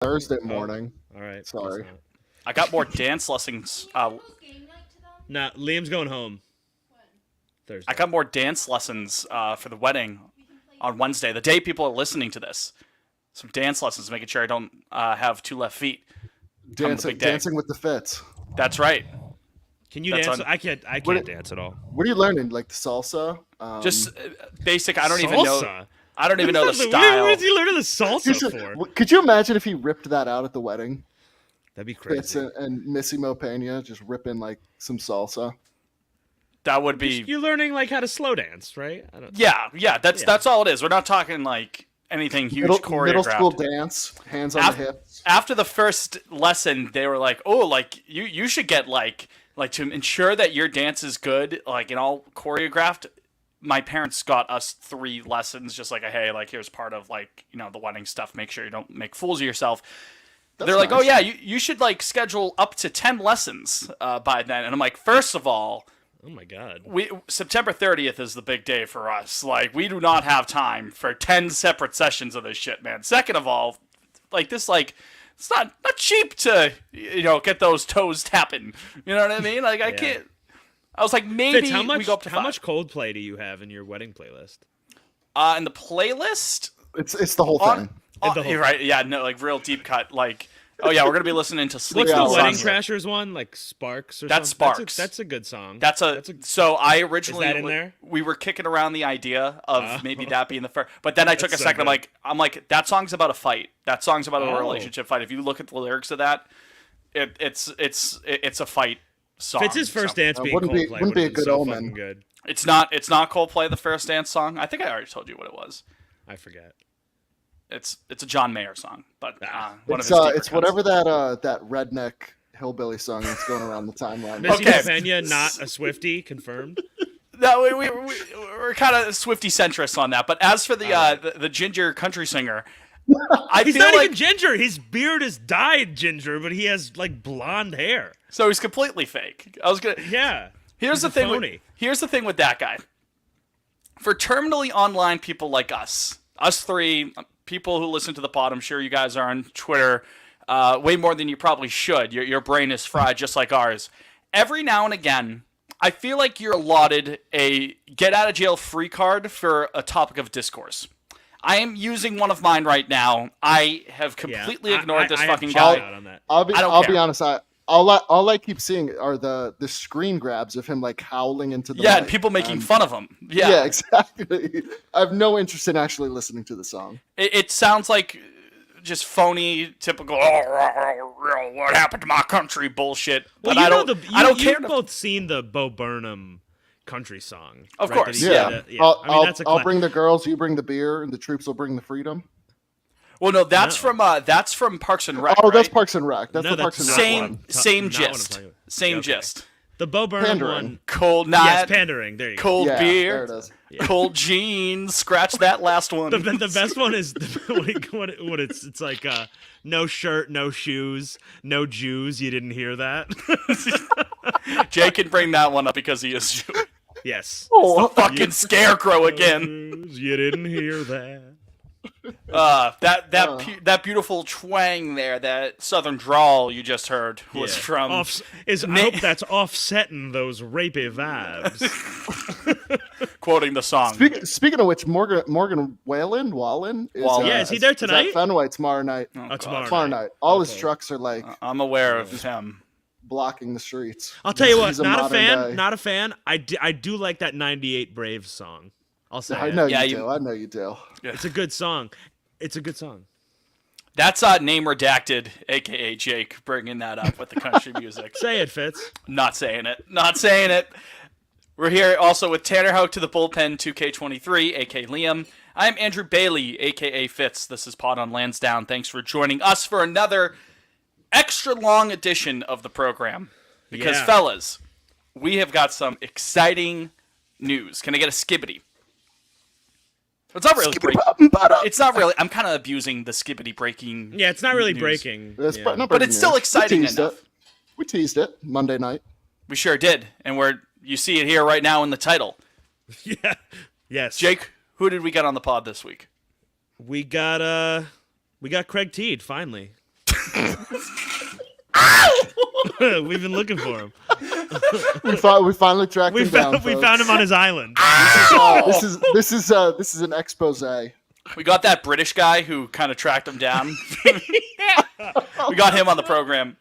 Thursday morning. All right. Sorry. I got more dance lessons. Nah, Liam's going home. Thursday. I got more dance lessons for the wedding on Wednesday, the day people are listening to this. Some dance lessons, making sure I don't have two left feet. Dancing with the Fits. That's right. Can you dance? I can't dance at all. What are you learning? Like the salsa? Just basic. I don't Salsa? even know. I don't even know the What style. is he learning the salsa for? Could you imagine if he ripped that out at the wedding? That'd be Fitz crazy. and Missy Mopena just ripping like some salsa. That would be. You're learning like how to slow dance, right? Yeah. That's all it is. We're not talking like anything huge choreographed. Middle school dance, hands on the hips. After the first lesson, they were like, "Oh, like you should get like to ensure that your dance is good, like and all choreographed." My parents got us 3 lessons, just like hey, like here's part of like the wedding stuff. Make sure you don't make fools of yourself. They're like, nice. "Oh yeah, you should like schedule up to 10 lessons by then." And I'm like, first of all. Oh my God. September 30th is the big day for us. Like, we do not have time for 10 separate sessions of this shit, man. Second of all, like this, like it's not cheap to get those toes tapping. You know what I mean? Like I can't. I was like, maybe Fitz, we go up to 5. How much Coldplay do you have in your wedding playlist? In the playlist, it's the whole thing. You're right. Yeah, no, like real deep cut. Like, oh yeah, we're gonna be listening to Sleep. What's the Wedding Sunset. Crashers one? Like Sparks or That's something? Sparks. That's a good song. So I originally Is that in there? We were kicking around the idea of maybe that being the first, but then I took a so second. good. I'm like that song's about a fight. That song's about a relationship fight. If you look at the lyrics of that, it's a fight song. Fitz's first dance being wouldn't be- Coldplay wouldn't be a would've been good so omen. fucking good. It's not Coldplay the first dance song. I think I already told you what it was. I forget. It's a John Mayer song, but one of It's his deeper it's cuts. whatever that redneck hillbilly song that's going around the timeline. Missy Okay. Pena, not a Swiftie, confirmed. No, we're kind of Swifty centrists on that. But as for the ginger country singer, I He's feel not like even ginger. His beard is dyed ginger, but he has like blonde hair. so he's completely fake. I was gonna. Yeah. Here's the a thing. phony. Here's the thing with that guy. For terminally online people like us 3 people who listen to the pod, I'm sure you guys are on Twitter way more than you probably should. Your brain is fried just like ours. Every now and again, I feel like you're allotted a get out of jail free card for a topic of discourse. I am using one of mine right now. I have completely ignored this I fucking have guy. checked out on that. I'll be I don't I'll care. be honest. All I keep seeing are the screen grabs of him like howling into the Yeah, mic. and people making fun of him. Yeah, exactly. I have no interest in actually listening to the song. It sounds like just phony, typical. Oh, what happened to my country bullshit. Well, But I don't care. You've both seen the Bo Burnham country song, Of right, course, that he did? I'll, I mean, that's a I'll bring the girls, you bring the beer, and the troops will bring the freedom. Well, no, that's from Parks and Rec. Oh, that's right? Parks and Rec. That's No, the that's Parks and Rec one. Same Not what I'm gist. talking about. Same Okay. gist. The Bo Burnham Pandering. one. Cold Yes, night, pandering. There you go. cold Yeah, beer, there it is. cold jeans. Scratch that last one. The best one is what it's like. No shirt, no shoes, no Jews. You didn't hear that? Jay can bring that one up because he is Jewish. Yes. Oh, Fucking scarecrow again. Jews, you didn't hear that. That beautiful twang there, that southern drawl you just heard was Yeah. from. I hope that's offsetting those rapey vibes. Quoting the song. Speaking of which, Morgan Wallen is, Yeah, is he there tonight? at Fenway tomorrow night. Tomorrow night. All his trucks are like I'm aware of him. blocking the streets. I'll tell you what, He's a not a modern fan. day. Not a fan. I do like that '98 Braves song. I'll say I it. know Yeah, you do. I know you do. It's a good song. It's a good song. That's name redacted, aka Jake, bringing that up with the country music. Say it, Fitz. Not saying it. Not saying it. We're here also with Tanner Hauk to the bullpen, 2K23, aka Liam. I'm Andrew Bailey, aka Fitz. This is Pod on Lansdowne. Thanks for joining us for another extra long edition of the program. Because, Yeah. fellas, we have got some exciting news. Can I get a skibbity? It's not really breaking. It's not really. I'm kind of abusing the skibbity breaking. Yeah, it's not really news. breaking. It's Yeah. not But breaking it's still news. exciting We teased enough. It. We teased it Monday night. We sure did, and you see it here right now in the title. Yeah. Yes. Jake, who did we get on the pod this week? We got Craig Teed finally. We've been looking for him. We finally tracked him down. We found him on his island. This is an expose. We got that British guy who kind of tracked him down. We got him on the program.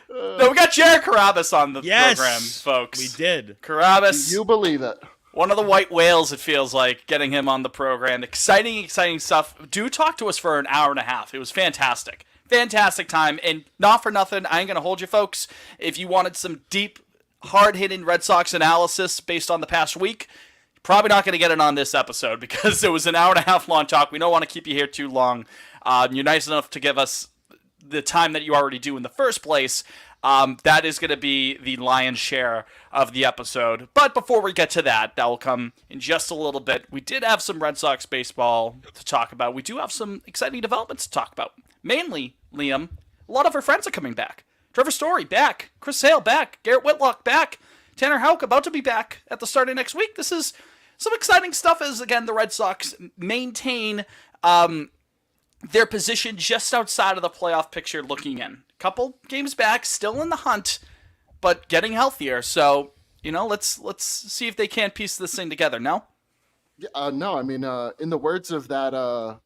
No, we got Jared Carabas on the program, folks. We did. Carabas. You believe it. One of the white whales, it feels like, getting him on the program. Exciting stuff. Do talk to us for an hour and a half. It was fantastic. Fantastic time. And not for nothing, I ain't going to hold you, folks. If you wanted some deep, hard-hitting Red Sox analysis based on the past week, probably not going to get it on this episode because it was an hour and a half long talk. We don't want to keep you here too long. You're nice enough to give us the time that you already do in the first place. That is going to be the lion's share of the episode. But before we get to that, that will come in just a little bit. We did have some Red Sox baseball to talk about. We do have some exciting developments to talk about. Mainly, Liam, a lot of our friends are coming back. Trevor Story back. Chris Sale back. Garrett Whitlock back. Tanner Houck about to be back at the start of next week. This is some exciting stuff as, again, the Red Sox maintain their position just outside of the playoff picture looking in. Couple games back, still in the hunt, but getting healthier. So, let's see if they can't piece this thing together, no? No, I mean, in the words of that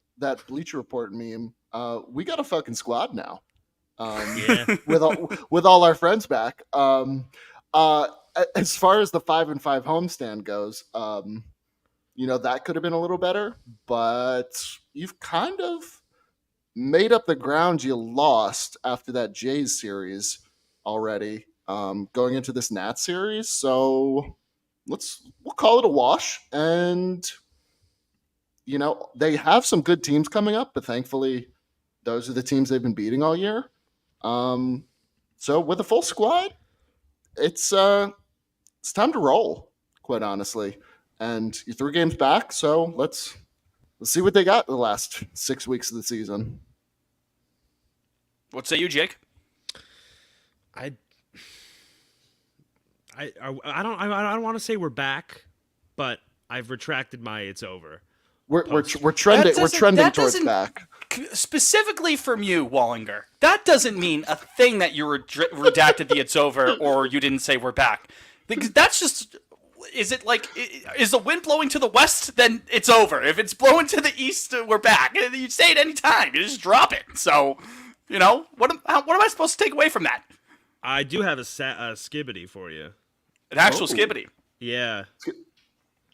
Bleacher Report meme, we got a fucking squad now. With all our friends back. As far as the 5-5 homestand goes, that could have been a little better, but you've kind of made up the ground you lost after that Jays series already, going into this Nats series. So we'll call it a wash. And they have some good teams coming up, but thankfully those are the teams they've been beating all year. So with a full squad, it's time to roll, quite honestly. And you're 3 games back, so let's see what they got the last 6 weeks of the season. What say you, Jake? I don't want to say we're back, but I've retracted my "it's over." We're trending. We're trending towards back. Specifically from you, Wallinger. That doesn't mean a thing that you redacted the "it's over" or you didn't say we're back. Because that's just. Is it like, is the wind blowing to the west? Then it's over. If it's blowing to the east, we're back. You say it any time. You just drop it. So, what am I supposed to take away from that? I do have a skibbity for you. An actual skibbity. Yeah.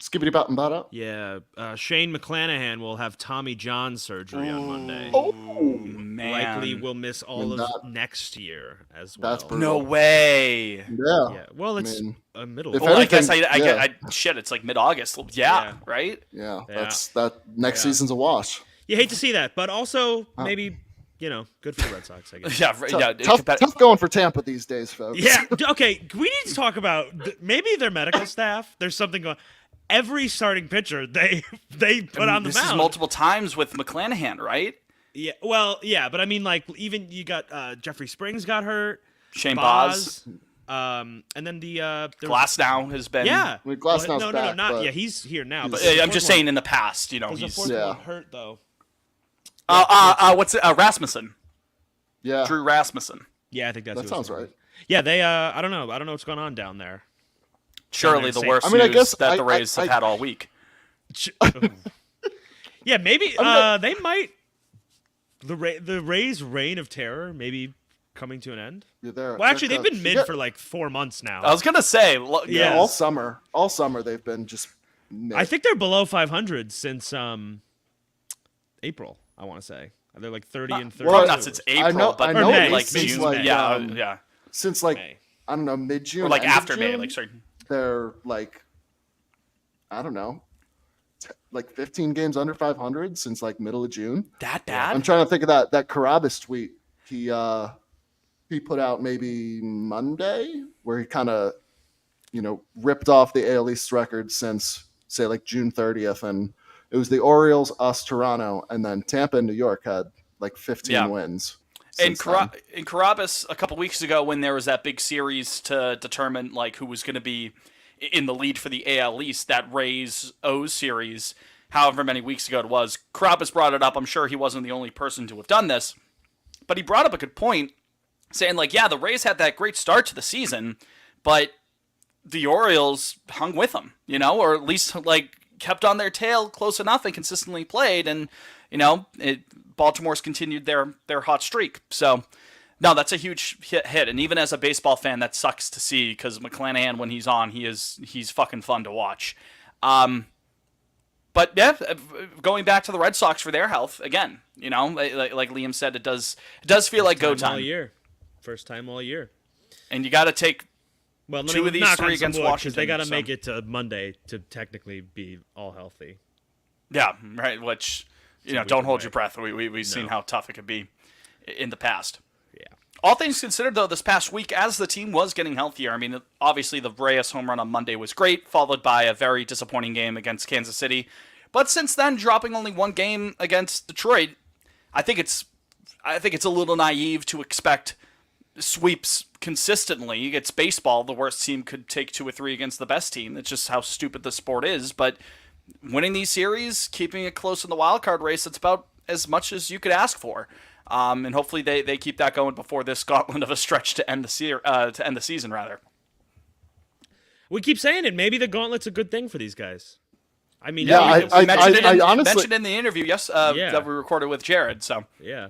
Skibbity about and about up. Yeah. Shane McClanahan will have Tommy John surgery on Monday. Oh, man. Likely will miss all of next year as well. That's brutal. No way. Yeah. Well, it's a middle. If Well, anything, I guess shit. It's like mid-August. Yeah. Right. Yeah. That's that. Next season's a wash. You hate to see that, but also maybe good for the Red Sox, I guess. Tough going for Tampa these days, folks. Yeah. Okay. We need to talk about maybe their medical staff. There's something going. Every starting pitcher they put on the mound. This is multiple times with McClanahan, right? Yeah. Well, yeah, but I mean, like, even you got Jeffrey Springs got hurt. Shane Baz. And then the Glass now has been. Yeah. I mean, Glasnow's no, back, not but he's here now. But I'm just saying in the past, he's hurt though. What's it? Rasmussen. Yeah. Drew Rasmussen. Yeah, I think that sounds right. Yeah, they. I don't know what's going on down there. Surely the worst I news guess that the Rays have had all week. Yeah, maybe they might. The Rays' reign of terror maybe coming to an end. Yeah, well, actually, they've been mid for like 4 months now. I was gonna say, yeah, all summer they've been just mid. I think they're below 500 since April. I want to say they're like 30 and 30. Well, not since April, but May. like since June. like, yeah. Since like May. I don't know, mid-June Or like end of after May, June, like sorry. they're like, I don't know, like 15 games under 500 since like middle of June. That bad? I'm trying to think of that Carabas tweet he put out maybe Monday where he kind of ripped off the AL East record since say like June 30th, and it was the Orioles, us, Toronto, and then Tampa and New York had like 15 wins. And Carabas a couple weeks ago, when there was that big series to determine like who was going to be in the lead for the AL East, that Rays O's series, however many weeks ago it was, Carabas brought it up. I'm sure he wasn't the only person to have done this, But he brought up a good point, saying like, yeah, the Rays had that great start to the season, but the Orioles hung with them, or at least like kept on their tail close enough and consistently played, and Baltimore's continued their hot streak. So no, that's a huge hit, and even as a baseball fan, that sucks to see because McClanahan, when he's on, he's fucking fun to watch. But yeah, going back to the Red Sox for their health again, like Liam said, it does feel like go time. All year. First time all year. And you got to take two of these knock three on some against wood, 'cause Washington. they got to make it to Monday to technically be all healthy. Yeah, right. Which don't hold your breath. We've seen how tough it could be in the past. Yeah. All things considered, though, this past week, as the team was getting healthier, I mean, obviously the Reyes home run on Monday was great, followed by a very disappointing game against Kansas City. But since then, dropping only one game against Detroit, I think it's a little naive to expect sweeps consistently. It's baseball. The worst team could take 2 or 3 against the best team. It's just how stupid the sport is. But winning these series, keeping it close in the wild card race, it's about as much as you could ask for. And hopefully they keep that going before this gauntlet of a stretch to end the season. Rather, we keep saying it. Maybe the gauntlet's a good thing for these guys. I mean, we I honestly mentioned in the interview, that we recorded with Jared. So yeah.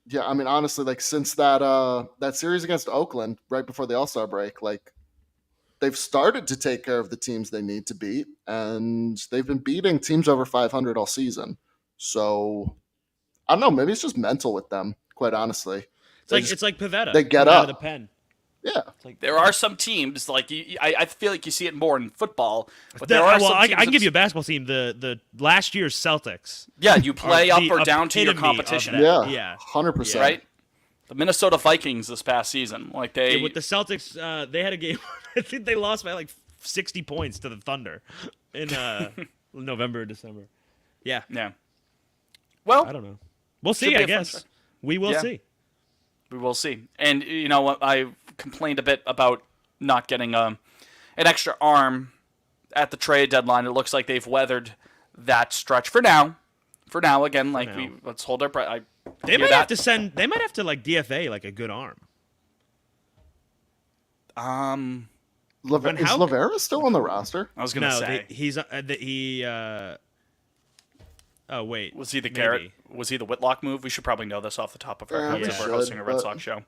Yeah, I mean, honestly, like since that series against Oakland right before the All-Star break, like they've started to take care of the teams they need to beat, and they've been beating teams over 500 all season. So I don't know, maybe it's just mental with them, quite honestly. It's like Pavetta. They get out up. of the pen. Yeah. There are some teams like I feel like you see it more in football, but there are some teams I can give you a basketball team. The last year's Celtics. Yeah, you play up or down to your epitome of competition. that. Yeah, 100%. Right? The Minnesota Vikings this past season, like with the Celtics, they had a game. I think they lost by like 60 points to the Thunder in November or December. Yeah. Yeah. Well, I don't know. We'll should see. be I a fun guess stretch. we will see. We will see. And you know what? I complained a bit about not getting an extra arm at the trade deadline. It looks like they've weathered that stretch for now. Again, let's hold our breath. They might have to send. They might have to like DFA like a good arm. Is Lavera still on the roster? I was gonna say he's Oh wait, was he the maybe. Garrett? Was he the Whitlock move? We should probably know this off the top of our heads if we're hosting a Red Sox show.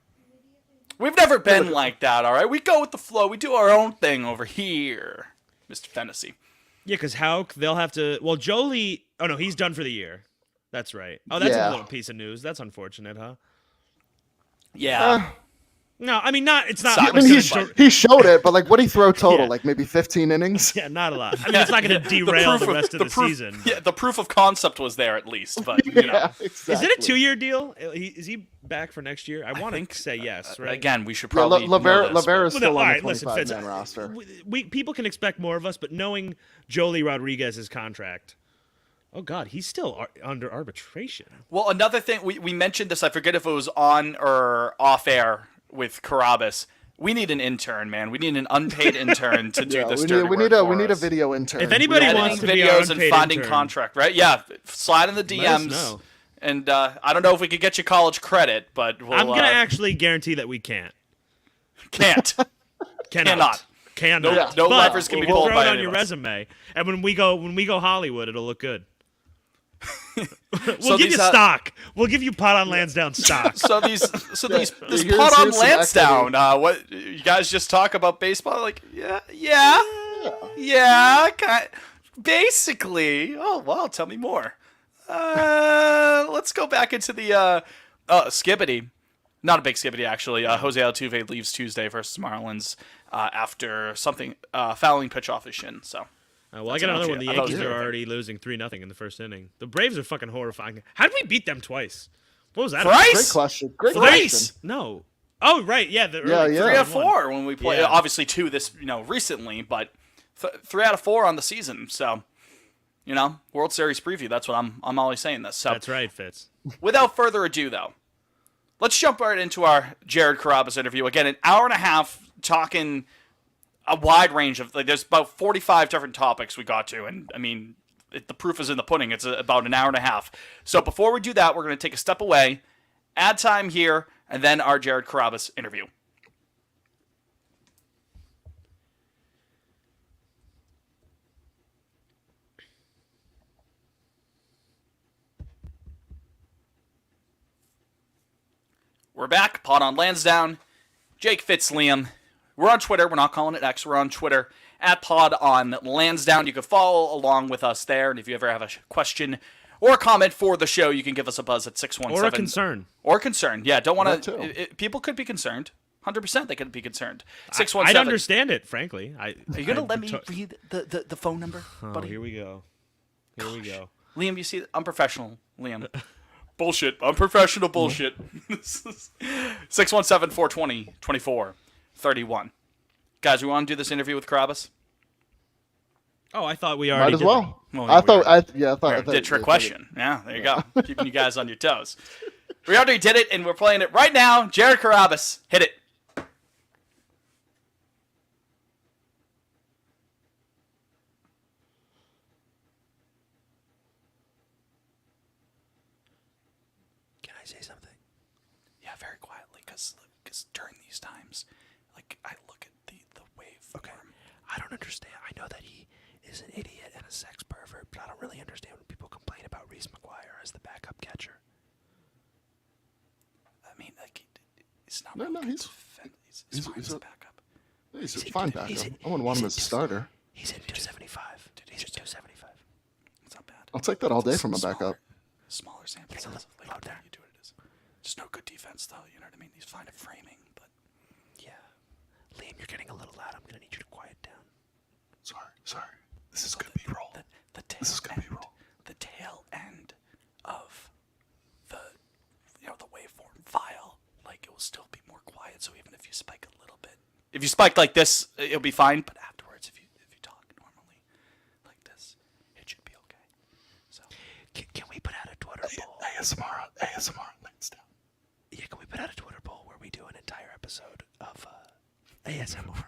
We've never been like that, all right? We go with the flow. We do our own thing over here, Mr. Fennessy. Yeah, because they'll have to. Well, Jolie. Oh no, he's done for the year. That's right. Oh, that's a little piece of news. That's unfortunate, huh? Yeah. No, I mean not. It's not. I mean, he showed it, but like, what did he throw total? Yeah. Like maybe 15 innings. Yeah, not a lot. I mean, it's not going to derail the rest of the season. Yeah, the proof of concept was there at least, but Exactly. Is it a 2-year deal? Is he back for next year? I want to say yes, right? Again, we should probably Lavera is Well, still no, on all the right, listen, 25-man Fitz, roster. People can expect more of us, but knowing Jolie Rodriguez's contract, oh God, he's still under arbitration. Well, another thing, we mentioned this, I forget if it was on or off air with Carabas. We need an intern, man. We need an unpaid intern to do this dirty work we need a video intern. If anybody wants to be our videos and unpaid finding intern, contract, right? Yeah, slide in the let us DMs. know. And I don't know if we could get you college credit, but I'm going to actually guarantee that we can't. Can't. Cannot. No But levers can be pulled throw by it on any your of us. resume, and when we go Hollywood, it'll look good. We'll So give these, you stock. We'll give you pot on Lansdowne stock. So this Here's pot on some Lansdowne. What you guys just talk about baseball? Like yeah. Basically. Oh wow, tell me more. Let's go back into the Skibbity. Not a big Skibbity actually. Jose Altuve leaves Tuesday versus Marlins after something fouling pitch off his shin. So. Well, I got another one. The Yankees are everything. already losing 3-0 in the first inning. The Braves are fucking horrifying. How did we beat them twice? What was that? Thrice? Great question. Great Thrice? question. No. Oh, right. Yeah. Yeah. 3 out of 4 when we play. Yeah. Obviously 2 this recently, but 3 out of 4 on the season. So World Series preview. That's what I'm always saying this. So That's right, Fitz. without further ado, though, let's jump right into our Jared Carabas interview. Again, an hour and a half talking a wide range of there's about 45 different topics we got to, and I mean the proof is in the pudding. It's about an hour and a half. So before we do that, we're going to take a step away, ad time here, and then our Jared Carabas interview. We're back. Pod on Lansdowne. Jake Fitz, Liam. We're on Twitter. We're not calling it X. We're on Twitter at Pod on Lansdowne. You can follow along with us there. And if you ever have a question or a comment for the show, you can give us a buzz at 617. Or a concern. Or concern. Yeah, don't want That to. People could be concerned. 100% they could be concerned. I'd 617. understand it, frankly. Are you going to let me read the phone number, buddy? Here we go. Here we go. Liam, you see, unprofessional, Liam. Bullshit. Unprofessional bullshit. 617-420-2431. Guys, we want to do this interview with Carabas? Oh, I thought we already Might as did well. Well, I thought. I thought. did trick question. Yeah, there you go. Keeping you guys on your toes. We already did it, and we're playing it right now. Jared Carabas, hit it. Can I say something? Yeah, very quietly, because during these times, like, I look at the waveform. Okay. I don't understand. I know that he is an idiot and a sex pervert, but I don't really understand when people complain about Reese McGuire as the backup catcher. I mean, like, it's not. No, really he's fine he's as a- a backup. He's a fine backup. I wouldn't want him as a starter. He's in 275. He's in 275. It's not bad. I'll take that all day from a backup. Smaller sample It's a size. little louder. You do what it is. Just no good defense, though. You know what I mean? He's fine at framing, but Yeah. Liam, you're getting a little loud. I'm going to need you to quiet down. Sorry. This is good B-roll. the tail This is gonna be end, roll. the tail end of the the waveform file, like, it will still be more quiet. So even if you spike a little bit, if you spike like this, it'll be fine. But afterwards, if you talk normally like this, it should be okay. So Can we put out a Twitter poll? ASMR. Lansdowne. Yeah, can we put out a Twitter poll where we do an entire episode of ASMR?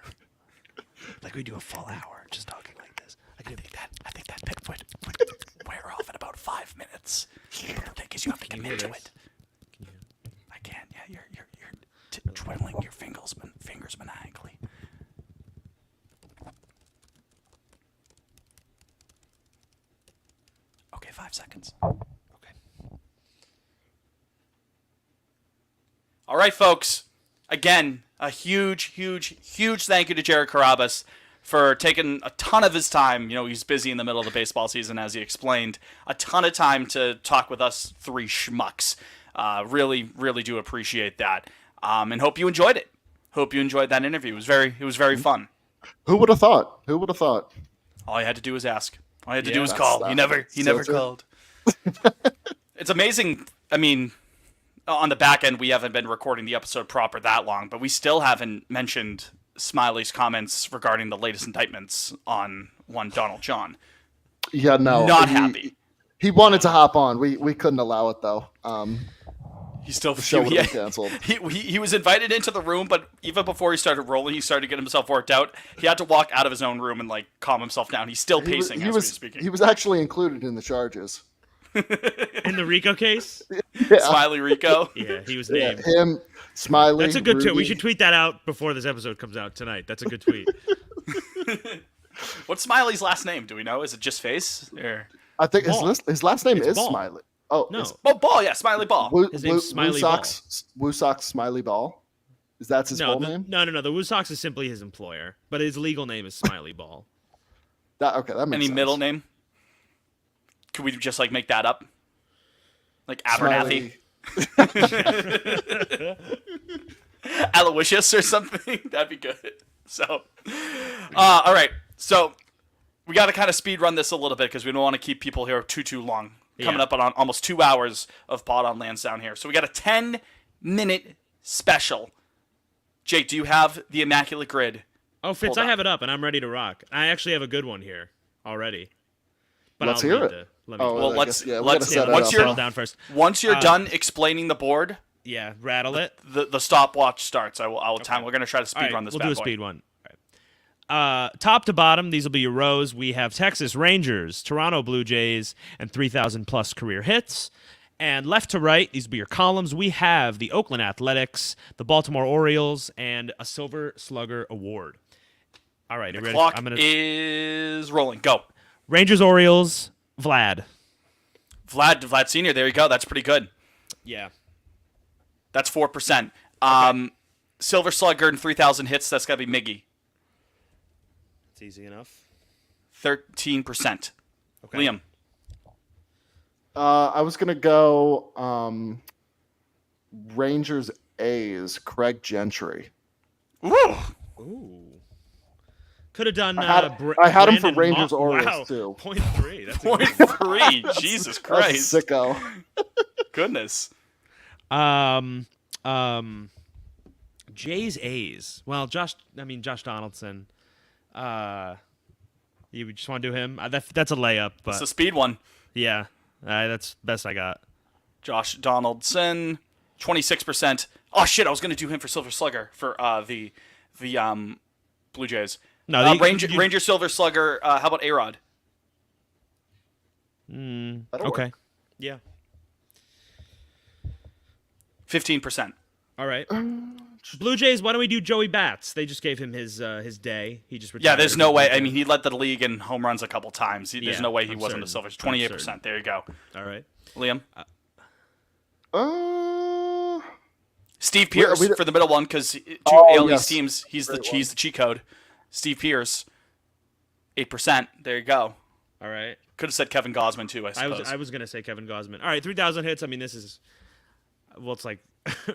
Like we do a full hour just talking like this. I think that bit would wear off in about 5 minutes. But the thing is, you have to commit to it. I can. Yeah, you're twiddling your fingers maniacally. Okay, 5 seconds. Okay. All right, folks. Again, a huge thank you to Jared Carabas for taking a ton of his time. You know, he's busy in the middle of the baseball season, as he explained. A ton of time to talk with us three schmucks. Really do appreciate that. And hope you enjoyed it. Hope you enjoyed that interview. It was very fun. Who would have thought? All you had to do was ask. All you had to do was that's- call. He never so true. called. It's amazing. I mean, on the back end, we haven't been recording the episode proper that long, but we still haven't mentioned Smiley's comments regarding the latest indictments on one Donald John. Yeah, no. Not happy. He wanted to hop on. We couldn't allow it though. He still The show would have been canceled. He was invited into the room, but even before he started rolling, he started getting himself worked out. He had to walk out of his own room and like calm himself down. He's still pacing as we're speaking. He was actually included in the charges. In the Rico case? Yeah. Smiley Rico. Yeah, he was Yeah, named. him, Smiley. That's a good tweet. We Rudy. should tweet that out before this episode comes out tonight. That's a good tweet. What's Smiley's last name? Do we know? Is it just Face? Or I think Ball. his last name It's is Ball. Smiley. Oh, No. it's Ball? Yeah, Smiley Ball. His name's Smiley Ball. Woosocks Smiley Ball. Is that his full name? No. The Woo Sox is simply his employer, but his legal name is Smiley Ball. That makes Any sense. middle name? Could we just like make that up? Like Abernathy, Smiley. Aloysius, or something? That'd be good. So, all right. So we got to kind of speed run this a little bit because we don't want to keep people here too long. Coming Yeah. up on almost 2 hours of Pod on Lansdowne here. So we got a 10-minute special. Jake, do you have the Immaculate Grid? Oh, Fitz, Hold I on. have it up, and I'm ready to rock. I actually have a good one here already. But Let's I'll hear read it. Let me, Oh, Well, I let's- guess, yeah, we let's- gotta set it once up. you're- settle down first. Once you're done explaining the board, Yeah, rattle it. the stopwatch starts. I will time. We're gonna try to speed All right, run this. we'll bad do a boy. speed one. All right. Top to bottom, these will be your rows. We have Texas Rangers, Toronto Blue Jays, and 3,000 plus career hits. And left to right, these will be your columns. We have the Oakland Athletics, the Baltimore Orioles, and a Silver Slugger Award. All right, The you ready? clock is rolling. Go. Rangers, Orioles, Vlad. Vlad Senior. There you go. That's pretty good. Yeah. That's 4%. Silver Slugger and 3,000 hits. That's got to be Miggy. It's easy enough. 13%. Okay. Liam. I was gonna go Rangers A's Craig Gentry. Ooh. Ooh. Could have done. I had him for Brandon Rangers Mo- Orioles wow. too. 0.3. That's a Point good- 3. Jesus That's a Christ. sicko. Goodness. Jays A's. Well, Josh Donaldson. You just want to do him? That's a layup, It's but the speed one. yeah, that's best I got. Josh Donaldson, 26%. Oh shit! I was gonna do him for Silver Slugger for the Blue Jays. No, Ranger Silver Slugger. How about A-Rod? That'll Okay. work. Yeah. 15%. All right. Blue Jays. Why don't we do Joey Bats? They just gave him his day. He just retired. Yeah, there's no way. I mean, he led the league in home runs a couple times. There's Yeah, no way he I'm wasn't a certain. Silver. I'm 28%. certain. There you go. All right. Liam. Uh, Steve Pierce we- for the middle one because two Oh, AL East yes. teams. He's Very the cheat code. Steve Pierce, 8%. There you go. All right. Could have said Kevin Gosman too. I suppose. I was gonna say Kevin Gosman. All right, 3,000 hits. I mean, this is well, it's like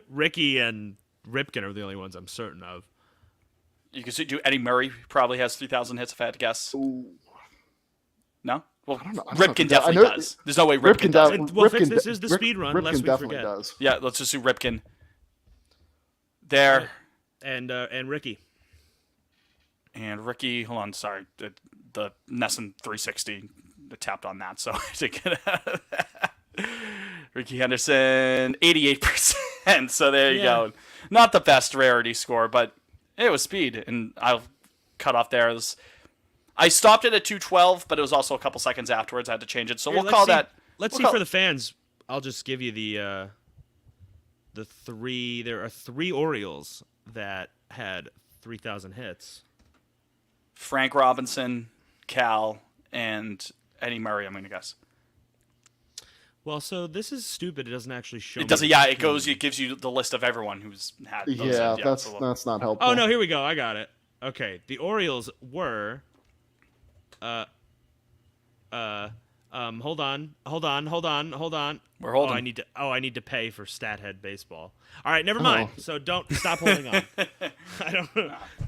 Ricky and Ripken are the only ones I'm certain of. You could do Eddie Murray. Probably has 3,000 hits if I had to guess. ooh. No. Well, I don't know if he Ripken does. definitely I know- does. There's no way Ripken, does. does. Well, Fitz, this is the speed run, Ripken lest we definitely forget. does. Yeah, let's just do Ripken. There. And Ricky. And Ricky, hold on, sorry. The Nesson 360 tapped on that, so I had to get out of that. Ricky Henderson, 88%. So there you Yeah. go. Not the best rarity score, but it was speed. And I'll cut off there. I stopped it at 212, but it was also a couple seconds afterwards. I had to change it. So Here, we'll call that. Let's we'll see call- for the fans. I'll just give you the three. There are 3 Orioles that had 3,000 hits. Frank Robinson, Cal, and Eddie Murray, I'm going to guess. Well, so this is stupid. It doesn't actually show. It doesn't. me Yeah, the it goes. team. It gives you the list of everyone who's had. Those Yeah, hits. So that's not helpful. Oh no, here we go. I got it. Okay, the Orioles were. Hold on. We're holding. I need to pay for Stathead Baseball. All right, never mind. So don't stop holding on. I don't.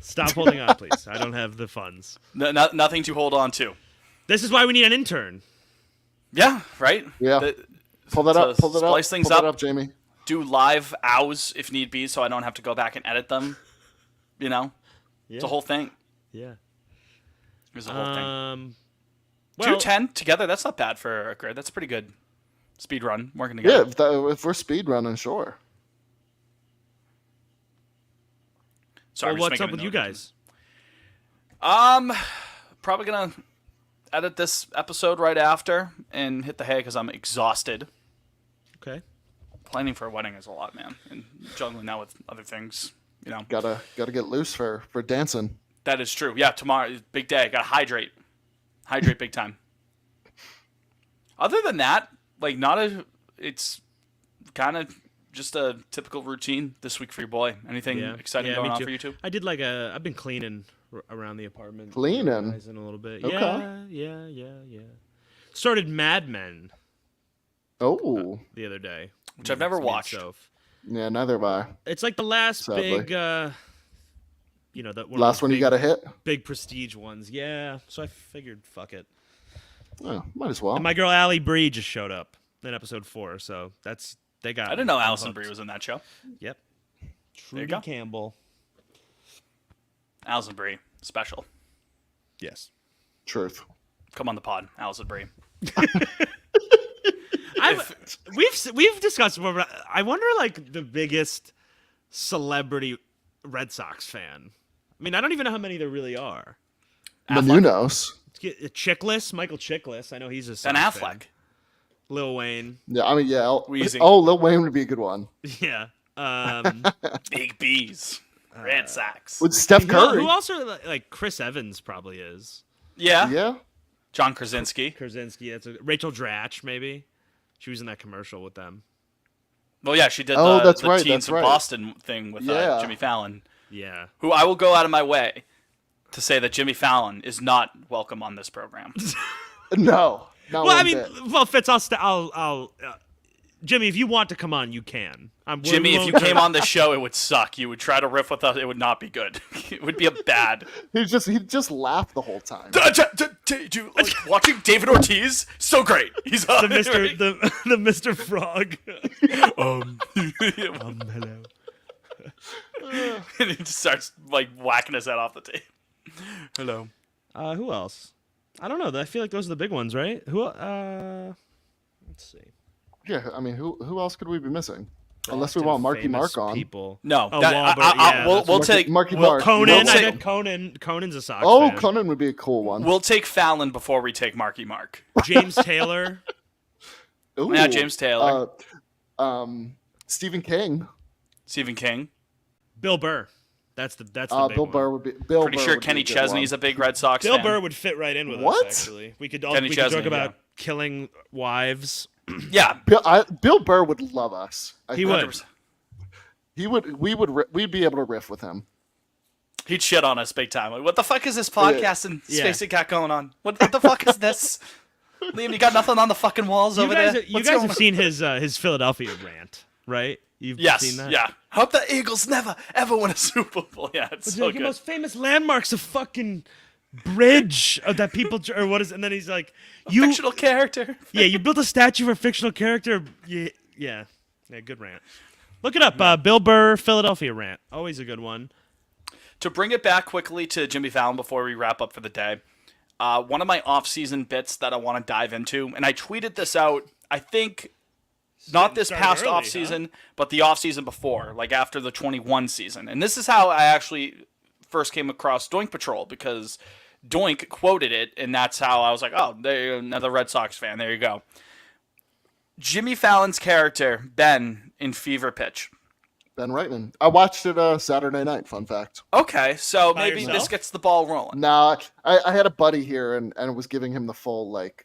Stop holding on, please. I don't have the funds. Nothing to hold on to. This is why we need an intern. Yeah, right. Yeah. Pull that up. to Pull that up. splice things Pull that up. up, Jamie. Do live ows if need be, so I don't have to go back and edit them. You know, Yeah. it's a whole thing. Yeah. It's a whole thing. Well, 210 together. That's not bad for a grid. That's a pretty good speed run working Yeah, together. if we're speed running, sure. Sorry, well, I'm what's just up making with a you note. guys? Probably gonna edit this episode right after and hit the hay because I'm exhausted. Okay. Planning for a wedding is a lot, man, and juggling that with other things. You know, Gotta get loose for dancing. that is true. Yeah, tomorrow is a big day. Gotta hydrate big time. Other than that, like it's kind of just a typical routine this week for your boy. Anything exciting going me on too. for you two? I did I've been cleaning around the apartment. Cleaning? organizing a little bit. Okay. Yeah. Started Mad Men Oh, the other day. Which I've never Me and watched. Soph. yeah, neither have I. It's like the last Sadly. big, the Last one you got to hit? big prestige ones. Yeah. So I figured, fuck it. Oh, might as well. And my girl Allie Bree just showed up in episode 4, so they got. I didn't know me. I'm Allison hooked. Brie was in that show. Yep. There you Trudy go. Campbell. Allison Brie, special. Yes. Truth. Come on the pod, Allison Brie. We've discussed before, but I wonder like the biggest celebrity Red Sox fan. I mean, I don't even know how many there really are. Menunos. Chickless, Michael Chickless. I know he's a Ben Sox Affleck. fan. Lil Wayne. Yeah, I mean, yeah. Wheezy. Oh, Lil Wayne would be a good one. Yeah. Big B's. Red Sox. With Steph Curry. Who else are like Chris Evans probably is. Yeah. Yeah. John Krasinski. Krasinski. Rachel Dratch maybe. She was in that commercial with them. Well, yeah, she did that's the right, Teens that's of right. Boston thing with Yeah. Jimmy Fallon, Yeah. who I will go out of my way to say that Jimmy Fallon is not welcome on this program. No. Not Well, one I mean, bit. well, Fitz, I'll Jimmy, if you want to come on, you can. Jimmy, if you came on the show, it would suck. You would try to riff with us. It would not be good. It would be a bad. He'd just laugh the whole time. Watching David Ortiz, so great. He's the Mr. the Mr. Frog. Hello. And he just starts like whacking his head off the tape. Hello. Who else? I don't know. I feel like those are the big ones, right? Who? Let's see. Yeah, I mean, who else could we be missing? Unless we want Marky Famous Mark on. people. No, Oh, that- Wahlberg, yeah, we'll that's take Marky we'll- Mark. Conan. We'll I take- bet Conan. Conan's a Sox Oh, fan. Conan would be a cool one. We'll take Fallon before we take Marky Mark. James Taylor. Ooh, Yeah, James Taylor. Stephen King. Stephen King. Bill Burr. That's the big Bill one. Burr would be. Bill Pretty Burr sure would be Kenny a good Chesney's one. a big Red Sox Bill fan. Burr would fit right in with What? us. Actually, we could Kenny we could talk Chesney, about yeah. killing wives. Yeah. Bill Burr would love us. I He think. would. 100%. He would. We'd be able to riff with him. He'd shit on us big time. Like, what the fuck is this podcast and Yeah. Space It got going on? What the fuck is this? Liam, you got nothing on the fucking walls over there? You What's guys going have on? seen his Philadelphia rant, right? You've Yes, seen that? yeah. Hope the Eagles never, ever win a Super Bowl. Yeah, it's It's so like the good. most famous landmarks of fucking bridge of that people or what is? And then he's like, you Fictional character. yeah, you built a statue for a fictional character. Yeah, good rant. Look it up. Bill Burr Philadelphia rant. Always a good one. To bring it back quickly to Jimmy Fallon before we wrap up for the day, one of my off-season bits that I want to dive into, and I tweeted this out, I think, not this Started past early, off-season, but the off-season before, like after the 21 season. And this is how I actually first came across Doink Patrol, because Doink quoted it, and that's how I was like, oh, there you go, another Red Sox fan. There you go. Jimmy Fallon's character, Ben, in Fever Pitch. Ben Reitman. I watched it Saturday night. Fun fact. Okay, so By maybe yourself? this gets the ball rolling. Nah, I had a buddy here and was giving him the full like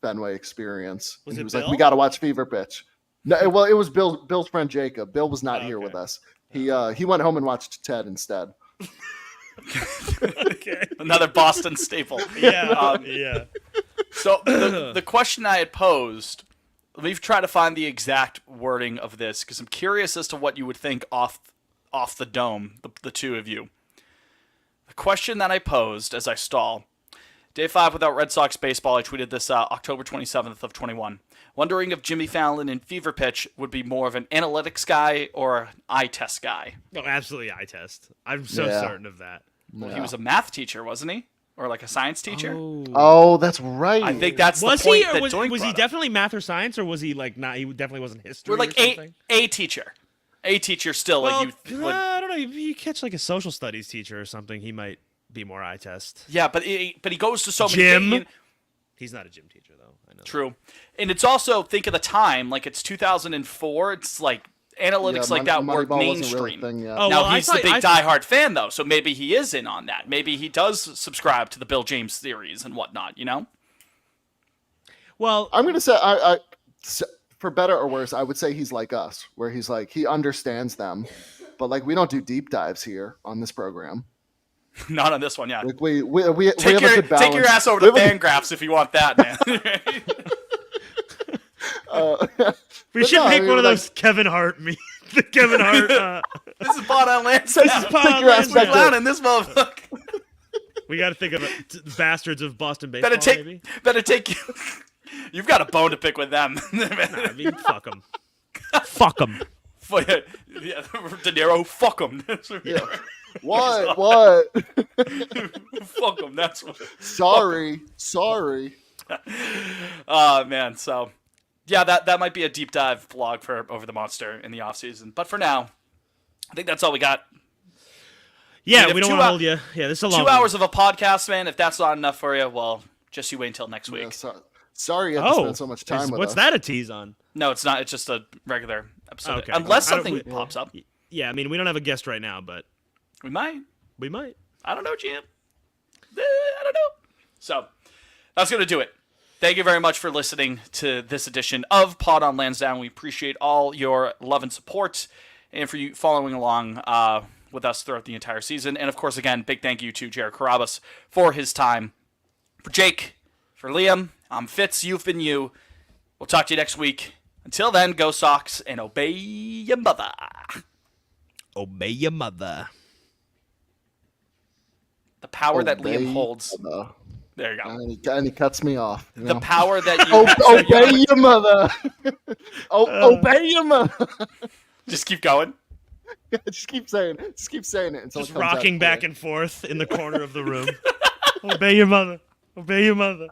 Fenway experience. Was And he it was like, Bill? "We got to watch Fever Pitch." No, it was Bill's friend Jacob. Bill was not Oh, here okay. with us. He went home and watched Ted instead. Okay. Another Boston staple. Yeah. Yeah. So the question I had posed, let me try to find the exact wording of this because I'm curious as to what you would think off the dome, the two of you. The question that I posed as I stall, day 5 without Red Sox baseball. I tweeted this October 27th of 21. Wondering if Jimmy Fallon in Fever Pitch would be more of an analytics guy or an eye test guy. No, absolutely eye test. I'm so Yeah. certain of that. Well, he was a math teacher, wasn't he? Or like a science teacher? Oh, that's right. I think that's Was the point he? Or that was, Doink was he brought up. definitely math or science, or was he like not? He definitely wasn't history. We're like or something? a teacher. A teacher still. Well, like you would, I don't know. If you catch like a social studies teacher or something, he might be more eye test. yeah, but he goes to so Jim? many. He's not a gym teacher though. I know. True, and it's also think of the time. Like it's 2004. It's like analytics like that weren't Moneyball wasn't really a mainstream. thing yet. Oh, Now well, I he's the thought- big I- diehard fan though, so maybe he is in on that. Maybe he does subscribe to the Bill James theories and whatnot. You know? Well, I'm gonna say for better or worse, I would say he's like us, where he's like he understands them, but like we don't do deep dives here on this program. Not on this one, yeah. Like we Take have your a good balance. take your ass over We to have a- Fangraphs if you want that, man. we but should no, I make mean, one of like- those Kevin Hart me. The Kevin Hart. This is Bot on Lance. This is Bot on your ass Lance back now. there. Clown in this motherfucker. We got to think of bastards of Boston baseball. Maybe. Better take you. You've got a bone to pick with them. I mean, fuck them. Fuck them. Yeah, De Niro, fuck him. What? Fuck him. That's what. Sorry. Oh man. So, yeah, that might be a deep dive vlog for Over the Monster in the off season. But for now, I think that's all we got. Yeah, if we don't 2 want to hou- hold you. Yeah, this is a long 2 hours of a podcast, man. If that's not enough for you, well, just you wait until next week. Yeah, Sorry you had to spend so much time with what's us. that a tease on? No, it's not. It's just a regular episode. Okay. Unless I don't- something we- pops up. Yeah, I mean, we don't have a guest right now, but We might. we might. I don't know, GM. I don't know. So that's going to do it. Thank you very much for listening to this edition of Pod on Lansdowne. We appreciate all your love and support and for you following along with us throughout the entire season. And, of course, again, big thank you to Jared Carabas for his time. For Jake, for Liam, I'm Fitz. You've been you. We'll talk to you next week. Until then, go Sox and obey your mother. Obey your mother. The power that Obey Liam holds. mother. There you go. And he cuts me off. You The know? power that you Obey your mother. Obey your mother. just keep going. Just keep saying it. Just keep saying it until Just it comes out rocking back clear. and forth in the corner of the room. Obey your mother. Obey your mother.